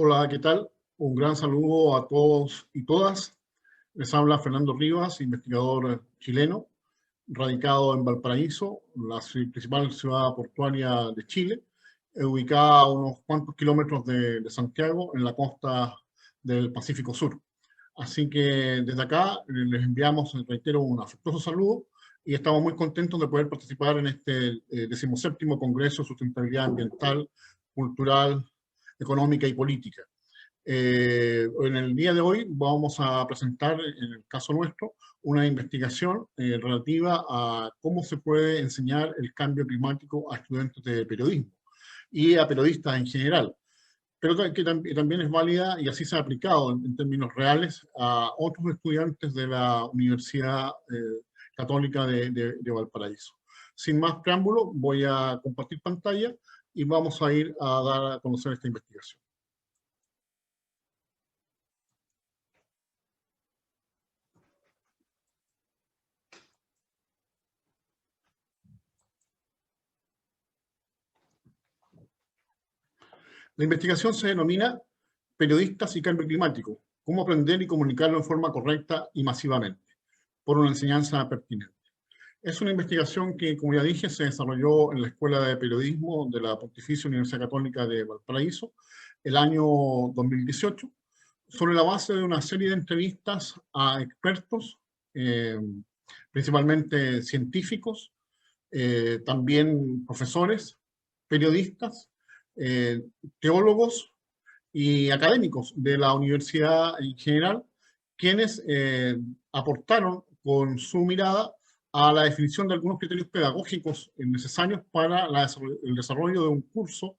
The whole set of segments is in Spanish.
Hola, ¿qué tal? Un gran saludo a todos y todas. Les habla Fernando Rivas, investigador chileno, radicado en Valparaíso, la principal ciudad portuaria de Chile, ubicada a unos cuantos kilómetros de Santiago, en la costa del Pacífico Sur. Así que desde acá les enviamos, reitero, un afectuoso saludo y estamos muy contentos de poder participar en este 17º Congreso de Sustentabilidad Ambiental, Cultural, Económica y Política. En el día de hoy vamos a presentar, en el caso nuestro, una investigación relativa a cómo se puede enseñar el cambio climático a estudiantes de periodismo y a periodistas en general, pero que también es válida y así se ha aplicado en términos reales a otros estudiantes de la Universidad Católica de Valparaíso. Sin más preámbulo, voy a compartir pantalla y vamos a ir a dar a conocer esta investigación. La investigación se denomina Periodistas y Cambio Climático, cómo aprender y comunicarlo en forma correcta y masivamente, por una enseñanza pertinente. Es una investigación que, como ya dije, se desarrolló en la Escuela de Periodismo de la Pontificia Universidad Católica de Valparaíso el año 2018, sobre la base de una serie de entrevistas a expertos, principalmente científicos, también profesores, periodistas, teólogos y académicos de la universidad en general, quienes aportaron con su mirada a la definición de algunos criterios pedagógicos necesarios para el desarrollo de un curso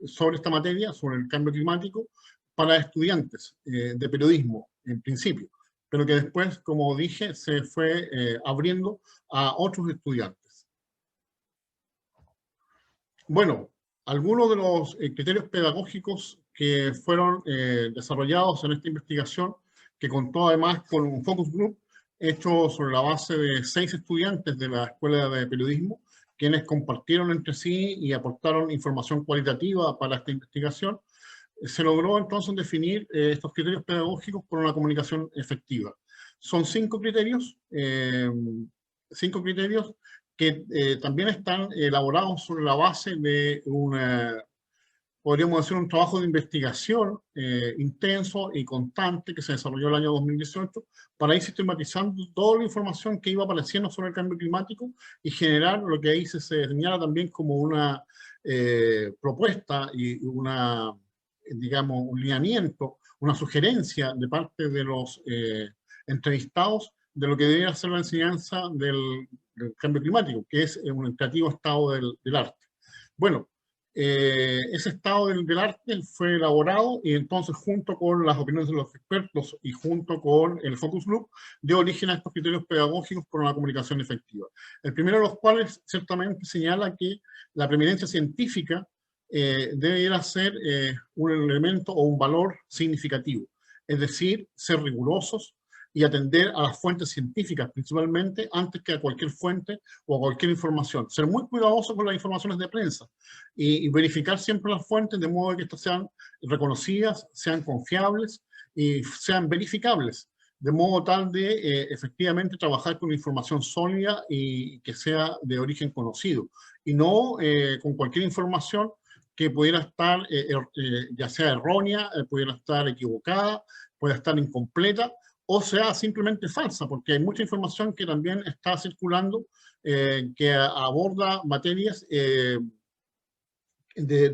sobre esta materia, sobre el cambio climático, para estudiantes de periodismo, en principio, pero que después, como dije, se fue abriendo a otros estudiantes. Bueno, algunos de los criterios pedagógicos que fueron desarrollados en esta investigación, que contó además con un focus group hecho sobre la base de 6 estudiantes de la Escuela de Periodismo, quienes compartieron entre sí y aportaron información cualitativa para esta investigación. Se logró entonces definir estos criterios pedagógicos por una comunicación efectiva. Son 5 criterios, que también están elaborados sobre la base de podríamos decir, un trabajo de investigación intenso y constante que se desarrolló el año 2018 para ir sistematizando toda la información que iba apareciendo sobre el cambio climático y generar lo que ahí se señala también como una propuesta y digamos, un lineamiento, una sugerencia de parte de los entrevistados de lo que debería ser la enseñanza del cambio climático, que es un creativo estado del arte. Bueno, ese estado del arte fue elaborado y entonces junto con las opiniones de los expertos y junto con el focus group dio origen a estos criterios pedagógicos por una comunicación efectiva. El primero de los cuales ciertamente señala que la preeminencia científica debe ser un elemento o un valor significativo, es decir, ser rigurosos y atender a las fuentes científicas principalmente antes que a cualquier fuente o a cualquier información. Ser muy cuidadosos con las informaciones de prensa y verificar siempre las fuentes de modo que estas sean reconocidas, sean confiables y sean verificables, de modo tal de efectivamente trabajar con información sólida y que sea de origen conocido, y no con cualquier información que pudiera estar ya sea errónea, pudiera estar equivocada, pueda estar incompleta, o sea simplemente falsa, porque hay mucha información que también está circulando que aborda materias de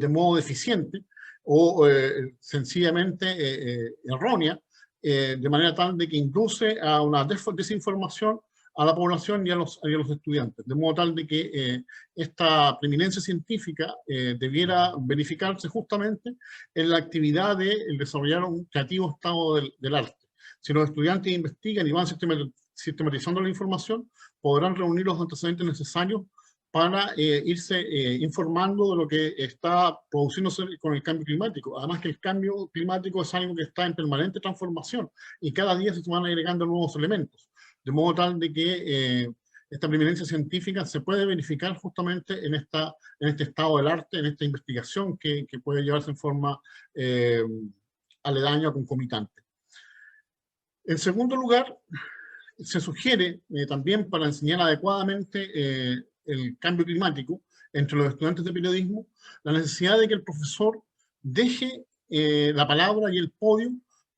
modo deficiente o sencillamente errónea, de manera tal de que induce a una desinformación a la población y a los estudiantes, de modo tal de que esta preeminencia científica debiera verificarse justamente en la actividad de desarrollar un creativo estado del arte. Si los estudiantes investigan y van sistematizando la información, podrán reunir los antecedentes necesarios para irse informando de lo que está produciéndose con el cambio climático. Además que el cambio climático es algo que está en permanente transformación y cada día se van agregando nuevos elementos. De modo tal de que esta preeminencia científica se puede verificar justamente en este estado del arte, en esta investigación que puede llevarse en forma aledaña o concomitante. En segundo lugar, se sugiere también para enseñar adecuadamente el cambio climático entre los estudiantes de periodismo, la necesidad de que el profesor deje la palabra y el podio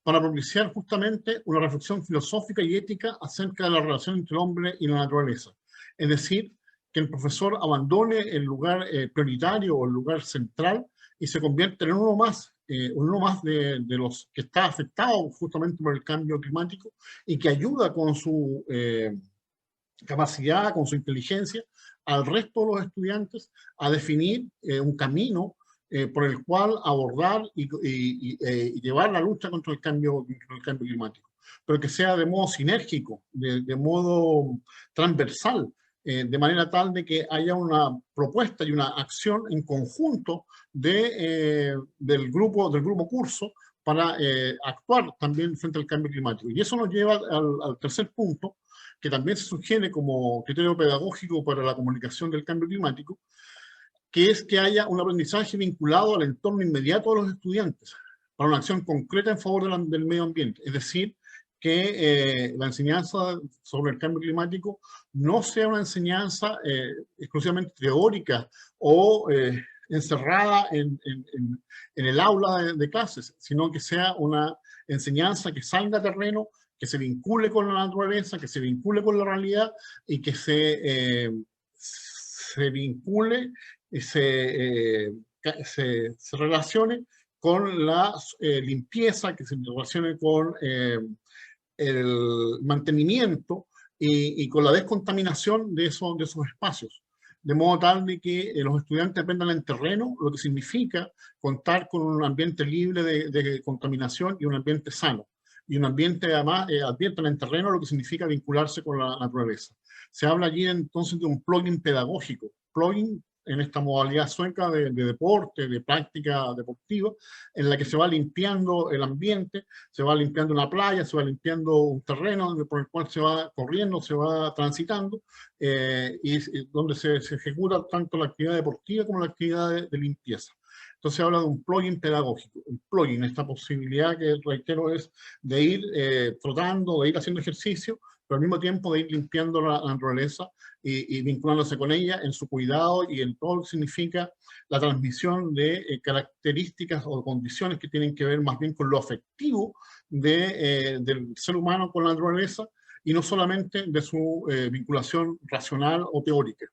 para propiciar justamente una reflexión filosófica y ética acerca de la relación entre el hombre y la naturaleza. Es decir, que el profesor abandone el lugar prioritario o el lugar central y se convierta en uno más de los que está afectado justamente por el cambio climático y que ayuda con su capacidad, con su inteligencia, al resto de los estudiantes a definir un camino por el cual abordar y llevar la lucha contra el cambio climático, pero que sea de modo sinérgico, de modo transversal, de manera tal de que haya una propuesta y una acción en conjunto del grupo curso para actuar también frente al cambio climático. Y eso nos lleva al tercer punto, que también se sugiere como criterio pedagógico para la comunicación del cambio climático, que es que haya un aprendizaje vinculado al entorno inmediato de los estudiantes, para una acción concreta en favor del medio ambiente. Es decir, que la enseñanza sobre el cambio climático no sea una enseñanza exclusivamente teórica o encerrada en el aula de clases, sino que sea una enseñanza que salga a terreno, que se vincule con la naturaleza, que se vincule con la realidad y que se vincule y se relacione con la limpieza, que se relacione con el mantenimiento y con la descontaminación de esos espacios, de modo tal de que los estudiantes aprendan en terreno lo que significa contar con un ambiente libre de contaminación y un ambiente sano. Y un ambiente, además, adviertan en terreno lo que significa vincularse con la naturaleza. Se habla allí entonces de un plugin pedagógico, plugin en esta modalidad sueca de deporte, de práctica deportiva, en la que se va limpiando el ambiente, se va limpiando una playa, se va limpiando un terreno por el cual se va corriendo, se va transitando, y donde se ejecuta tanto la actividad deportiva como la actividad de limpieza. Entonces se habla de un plugin pedagógico, un plugin, esta posibilidad que, reitero, es de ir trotando, de ir haciendo ejercicio, pero al mismo tiempo de ir limpiando la naturaleza y vinculándose con ella en su cuidado y en todo lo que significa la transmisión de características o condiciones que tienen que ver más bien con lo afectivo del ser humano con la naturaleza y no solamente de su vinculación racional o teórica.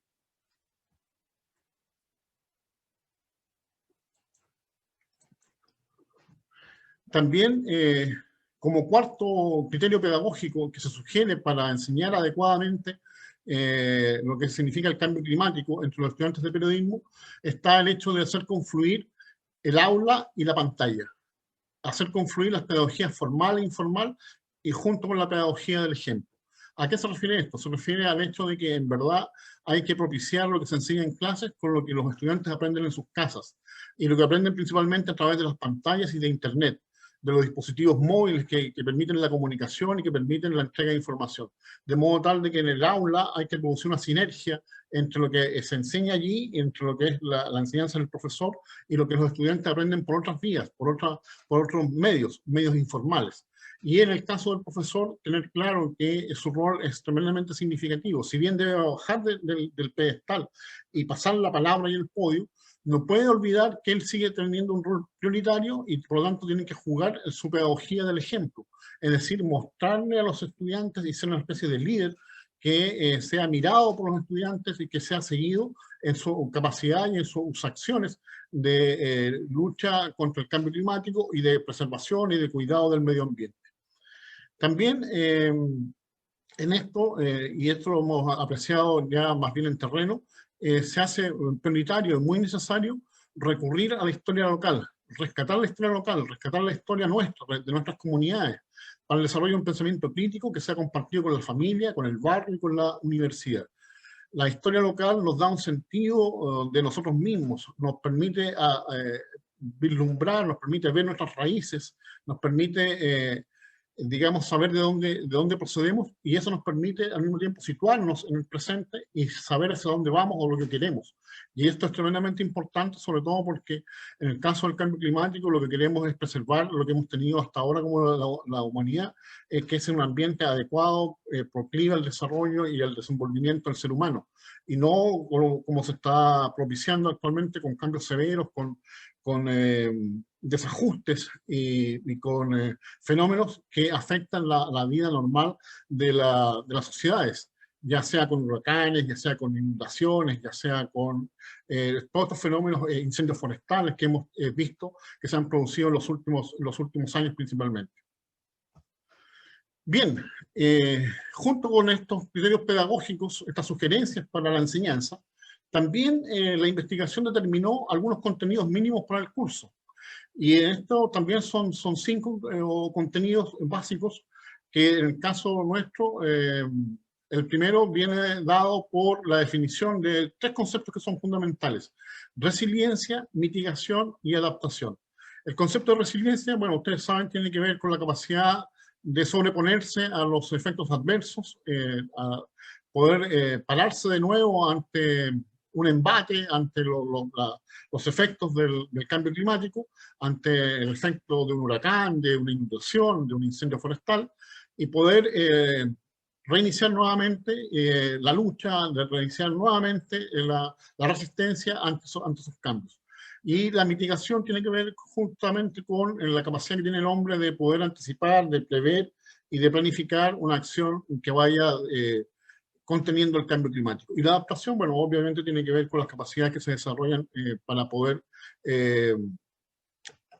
También, como cuarto criterio pedagógico que se sugiere para enseñar adecuadamente lo que significa el cambio climático entre los estudiantes de periodismo, está el hecho de hacer confluir el aula y la pantalla. Hacer confluir las pedagogías formal e informal y junto con la pedagogía del ejemplo. ¿A qué se refiere esto? Se refiere al hecho de que en verdad hay que propiciar lo que se enseña en clases con lo que los estudiantes aprenden en sus casas y lo que aprenden principalmente a través de las pantallas y de Internet, de los dispositivos móviles que permiten la comunicación y que permiten la entrega de información. De modo tal de que en el aula hay que producir una sinergia entre lo que se enseña allí, entre lo que es la enseñanza del profesor y lo que los estudiantes aprenden por otras vías, por otros medios informales. Y en el caso del profesor, tener claro que su rol es tremendamente significativo. Si bien debe bajar del pedestal y pasar la palabra y el podio, no puede olvidar que él sigue teniendo un rol prioritario y por lo tanto tiene que jugar en su pedagogía del ejemplo. Es decir, mostrarle a los estudiantes y ser una especie de líder que sea mirado por los estudiantes y que sea seguido en su capacidad y en sus acciones de lucha contra el cambio climático y de preservación y de cuidado del medio ambiente. También en esto, y esto lo hemos apreciado ya más bien en terreno, se hace prioritario y muy necesario recurrir a la historia local, rescatar la historia local, rescatar la historia nuestra, de nuestras comunidades, para el desarrollo de un pensamiento crítico que sea compartido con la familia, con el barrio y con la universidad. La historia local nos da un sentido de nosotros mismos, nos permite vislumbrar, nos permite ver nuestras raíces, nos permite digamos, saber de dónde procedemos, y eso nos permite al mismo tiempo situarnos en el presente y saber hacia dónde vamos o lo que queremos. Y esto es tremendamente importante, sobre todo porque en el caso del cambio climático lo que queremos es preservar lo que hemos tenido hasta ahora como la humanidad, que es un ambiente adecuado, proclive al desarrollo y al desenvolvimiento del ser humano, y no como se está propiciando actualmente con cambios severos, con desajustes y con fenómenos que afectan la vida normal de las sociedades, ya sea con huracanes, ya sea con inundaciones, ya sea con todos estos fenómenos, incendios forestales que hemos visto que se han producido en los últimos años principalmente. Bien, junto con estos criterios pedagógicos, estas sugerencias para la enseñanza, también la investigación determinó algunos contenidos mínimos para el curso. Y esto también son 5 contenidos básicos que en el caso nuestro, el primero viene dado por la definición de 3 conceptos que son fundamentales: resiliencia, mitigación y adaptación. El concepto de resiliencia, bueno, ustedes saben, tiene que ver con la capacidad de sobreponerse a los efectos adversos, a poder pararse de nuevo ante un embate, ante los efectos del cambio climático, ante el efecto de un huracán, de una inundación, de un incendio forestal, y poder reiniciar nuevamente la lucha, de reiniciar nuevamente la resistencia ante esos cambios. Y la mitigación tiene que ver justamente con la capacidad que tiene el hombre de poder anticipar, de prever y de planificar una acción que vaya conteniendo el cambio climático. Y la adaptación, bueno, obviamente tiene que ver con las capacidades que se desarrollan para poder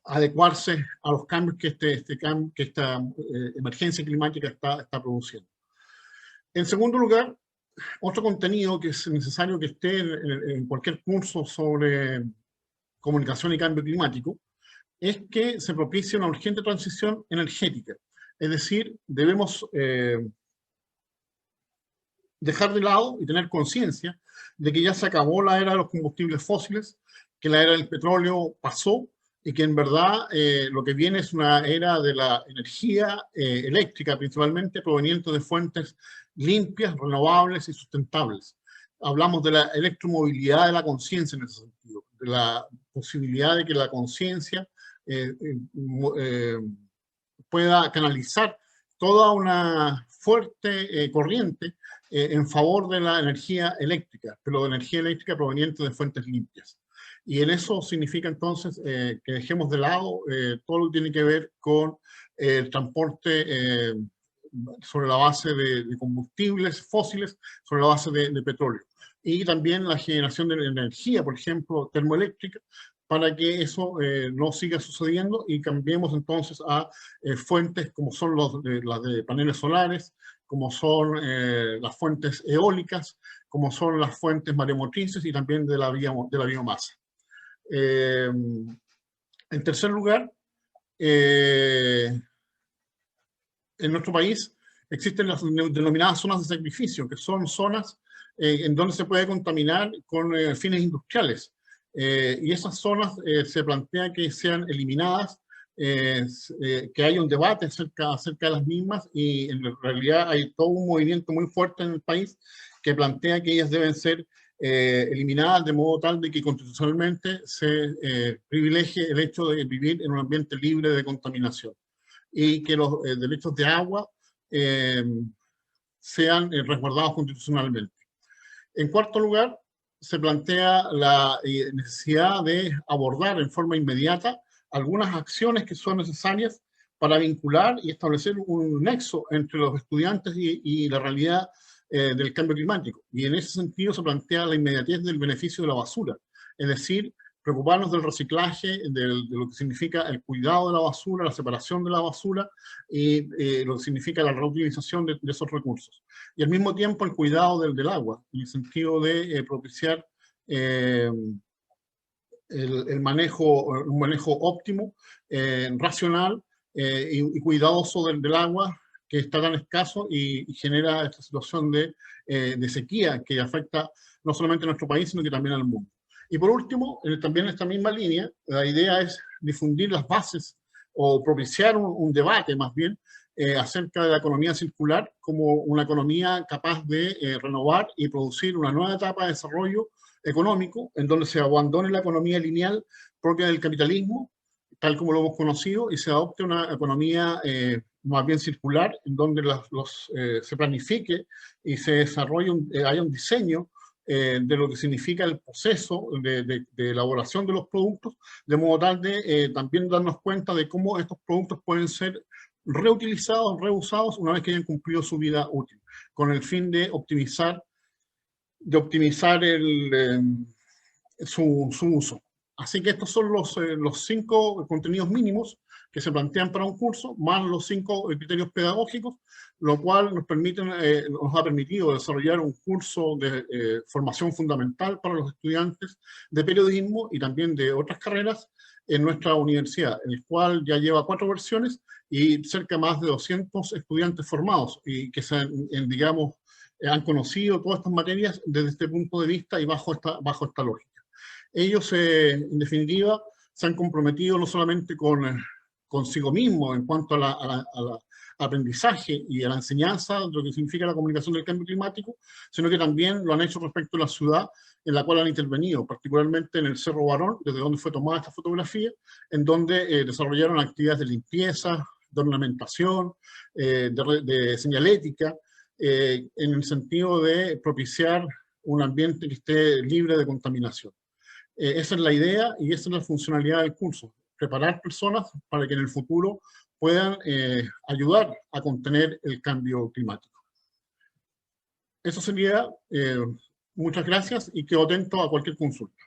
adecuarse a los cambios que esta emergencia climática está produciendo. En segundo lugar, otro contenido que es necesario que esté en cualquier curso sobre comunicación y cambio climático es que se propicie una urgente transición energética. Es decir, debemos dejar de lado y tener conciencia de que ya se acabó la era de los combustibles fósiles, que la era del petróleo pasó y que en verdad lo que viene es una era de la energía eléctrica, principalmente proveniente de fuentes limpias, renovables y sustentables. Hablamos de la electromovilidad de la conciencia en ese sentido, de la posibilidad de que la conciencia pueda canalizar toda una fuerte corriente en favor de la energía eléctrica, pero de energía eléctrica proveniente de fuentes limpias. Y en eso significa entonces que dejemos de lado todo lo que tiene que ver con el transporte sobre la base de combustibles fósiles, sobre la base de petróleo. Y también la generación de energía, por ejemplo, termoeléctrica, para que eso no siga sucediendo y cambiemos entonces a fuentes como son las de paneles solares, como son las fuentes eólicas, como son las fuentes maremotrices y también de la biomasa. En tercer lugar, en nuestro país existen las denominadas zonas de sacrificio, que son zonas en donde se puede contaminar con fines industriales. Y esas zonas se plantea que sean eliminadas, que haya un debate acerca de las mismas, y en realidad hay todo un movimiento muy fuerte en el país que plantea que ellas deben ser eliminadas de modo tal de que constitucionalmente se privilegie el hecho de vivir en un ambiente libre de contaminación y que los derechos de agua sean resguardados constitucionalmente. En cuarto lugar, se plantea la necesidad de abordar en forma inmediata algunas acciones que son necesarias para vincular y establecer un nexo entre los estudiantes y la realidad del cambio climático. Y en ese sentido se plantea la inmediatez del beneficio de la basura, es decir, preocuparnos del reciclaje, de lo que significa el cuidado de la basura, la separación de la basura y lo que significa la reutilización de esos recursos. Y al mismo tiempo el cuidado del agua, en el sentido de propiciar un manejo óptimo, racional y cuidadoso del agua, que está tan escaso y genera esta situación de sequía que afecta no solamente a nuestro país, sino que también al mundo. Y por último, también en esta misma línea, la idea es difundir las bases o propiciar un debate más bien acerca de la economía circular como una economía capaz de renovar y producir una nueva etapa de desarrollo económico en donde se abandone la economía lineal propia del capitalismo, tal como lo hemos conocido, y se adopte una economía más bien circular, en donde se planifique y se desarrolle, haya un diseño de lo que significa el proceso de elaboración de los productos, de modo tal de también darnos cuenta de cómo estos productos pueden ser reutilizados, reusados una vez que hayan cumplido su vida útil, con el fin de optimizar su uso. Así que estos son los 5 contenidos mínimos que se plantean para un curso, más los 5 criterios pedagógicos, lo cual nos ha permitido desarrollar un curso de formación fundamental para los estudiantes de periodismo y también de otras carreras en nuestra universidad, el cual ya lleva 4 versiones y cerca de más de 200 estudiantes formados y que digamos, han conocido todas estas materias desde este punto de vista y bajo esta lógica. Ellos, en definitiva, se han comprometido no solamente consigo mismos en cuanto al aprendizaje y a la enseñanza de lo que significa la comunicación del cambio climático, sino que también lo han hecho respecto a la ciudad en la cual han intervenido, particularmente en el Cerro Barón, desde donde fue tomada esta fotografía, en donde desarrollaron actividades de limpieza, de ornamentación, de señalética, en el sentido de propiciar un ambiente que esté libre de contaminación. Esa es la idea y esa es la funcionalidad del curso, preparar personas para que en el futuro puedan ayudar a contener el cambio climático. Eso sería, muchas gracias y quedo atento a cualquier consulta.